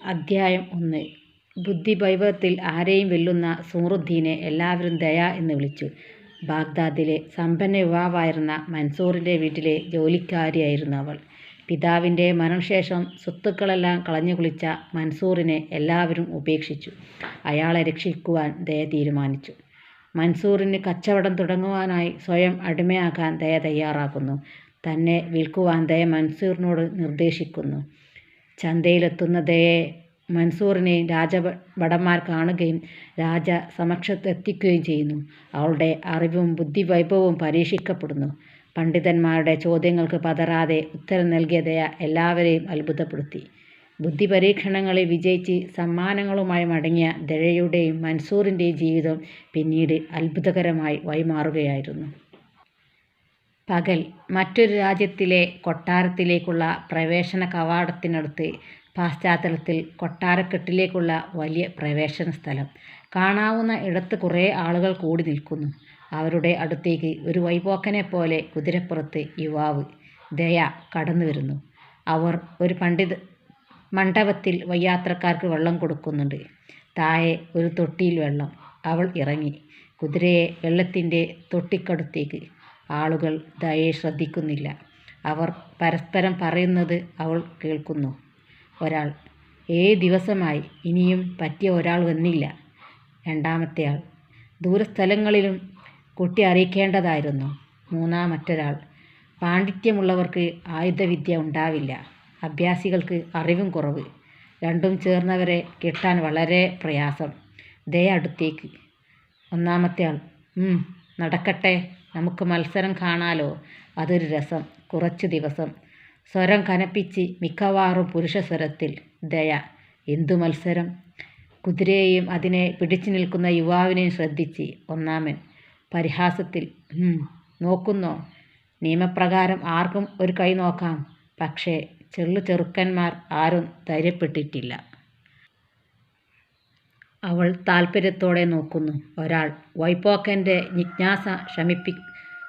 അദ്ധ്യായം 1. ബുദ്ധിവൈഭവത്തിൽ ആരെയും വെല്ലുന്ന സൂറുദ്ദീനെ എല്ലാവരും ദയ എന്ന് വിളിച്ചു. ബാഗ്ദാദിലെ സമ്പന്ന യുവാവായിരുന്ന മൻസൂറിൻ്റെ വീട്ടിലെ ജോലിക്കാരിയായിരുന്നു അവൾ. പിതാവിൻ്റെ മരണശേഷം സ്വത്തുക്കളെല്ലാം കളഞ്ഞു കുളിച്ച മൻസൂറിനെ എല്ലാവരും ഉപേക്ഷിച്ചു. അയാളെ രക്ഷിക്കുവാൻ ദയ തീരുമാനിച്ചു. മൻസൂറിന് കച്ചവടം തുടങ്ങുവാനായി സ്വയം അടിമയാകാൻ ദയ തയ്യാറാകുന്നു. തന്നെ വിൽക്കുവാൻ ദയ മൻസൂറിനോട് നിർദ്ദേശിക്കുന്നു. ചന്തയിലെത്തുന്ന ദയയെ മൻസൂറിനെയും രാജഭടന്മാർ കാണുകയും രാജസമക്ഷത്തെത്തിക്കുകയും ചെയ്യുന്നു. അവളുടെ അറിവും ബുദ്ധിവൈഭവവും പരീക്ഷിക്കപ്പെടുന്നു. പണ്ഡിതന്മാരുടെ ചോദ്യങ്ങൾക്ക് പതറാതെ ഉത്തരം നൽകിയ ദയ എല്ലാവരെയും അത്ഭുതപ്പെടുത്തി. ബുദ്ധിപരീക്ഷണങ്ങളിൽ വിജയിച്ച് സമ്മാനങ്ങളുമായി മടങ്ങിയ ദയയുടെയും മൻസൂറിൻ്റെയും ജീവിതം പിന്നീട് അത്ഭുതകരമായി വഴിമാറുകയായിരുന്നു. പകൽ. മറ്റൊരു രാജ്യത്തിലെ കൊട്ടാരത്തിലേക്കുള്ള പ്രവേശന കവാടത്തിനടുത്ത് പശ്ചാത്തലത്തിൽ കൊട്ടാരക്കെട്ടിലേക്കുള്ള വലിയ പ്രവേശന സ്ഥലം. കാണാവുന്ന ഇടത്ത് കുറേ ആളുകൾ കൂടി നിൽക്കുന്നു. അവരുടെ അടുത്തേക്ക് ഒരു വഴിപോക്കനെപ്പോലെ കുതിരപ്പുറത്ത് യുവാവ് ദയ കടന്നു വരുന്നു. അവർ ഒരു മണ്ഡപത്തിൽ വഴിയാത്രക്കാർക്ക് വെള്ളം കൊടുക്കുന്നുണ്ട്. താഴെ ഒരു തൊട്ടിയിൽ വെള്ളം. അവൾ ഇറങ്ങി കുതിരയെ വെള്ളത്തിൻ്റെ തൊട്ടിക്കടുത്തേക്ക്. ആളുകൾ ദയയെ ശ്രദ്ധിക്കുന്നില്ല. അവർ പരസ്പരം പറയുന്നത് അവൾ കേൾക്കുന്നു. ഒരാൾ: 7 ദിവസമായി ഇനിയും പറ്റിയ ഒരാൾ വന്നില്ല. രണ്ടാമത്തെയാൾ: ദൂരസ്ഥലങ്ങളിലും കുട്ടി അറിയിക്കേണ്ടതായിരുന്നു. മറ്റൊരാൾ: പാണ്ഡിത്യമുള്ളവർക്ക് ആയുധവിദ്യ ഉണ്ടാവില്ല, അഭ്യാസികൾക്ക് അറിവും കുറവ്. രണ്ടും ചേർന്നവരെ കിട്ടാൻ വളരെ പ്രയാസം. ദയ അടുത്തേക്ക്. ഒന്നാമത്തെയാൾ: നടക്കട്ടെ, നമുക്ക് മത്സരം കാണാലോ. അതൊരു രസം. കുറച്ചു ദിവസം. സ്വരം കനപ്പിച്ച് മിക്കവാറും പുരുഷസ്വരത്തിൽ. ദയ: എന്തു മത്സരം? കുതിരയെയും അതിനെ പിടിച്ചു നിൽക്കുന്ന യുവാവിനെയും ശ്രദ്ധിച്ച് ഒന്നാമൻ പരിഹാസത്തിൽ: നോക്കുന്നോ? നിയമപ്രകാരം ആർക്കും ഒരു കൈ നോക്കാം. പക്ഷേ ചെറുക്കന്മാർ ആരും ധൈര്യപ്പെട്ടിട്ടില്ല. അവൾ താൽപ്പര്യത്തോടെ നോക്കുന്നു. ഒരാൾ: വഴിപോക്കൻ്റെ ജിജ്ഞാസ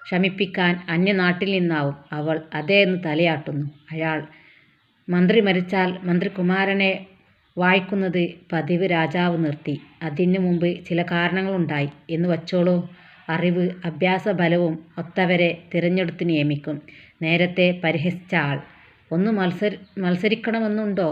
ശമിപ്പിക്കാൻ അന്യനാട്ടിൽ നിന്നാവും. അവൾ അതേ എന്ന് തലയാട്ടുന്നു. അയാൾ: മന്ത്രി മരിച്ചാൽ മന്ത്രികുമാരനെ വാഴിക്കുന്നത് പതിവ് രാജാവ് നിർത്തി. അതിനു മുമ്പ് ചില കാരണങ്ങളുണ്ടായി എന്ന് വച്ചോളൂ. അറിവ് അഭ്യാസബലവും ഒത്തവരെ തിരഞ്ഞെടുത്ത് നിയമിക്കും. നേരത്തെ പരിഹസിച്ച ആൾ: ഒന്ന് മത്സരിക്കണമെന്നുണ്ടോ?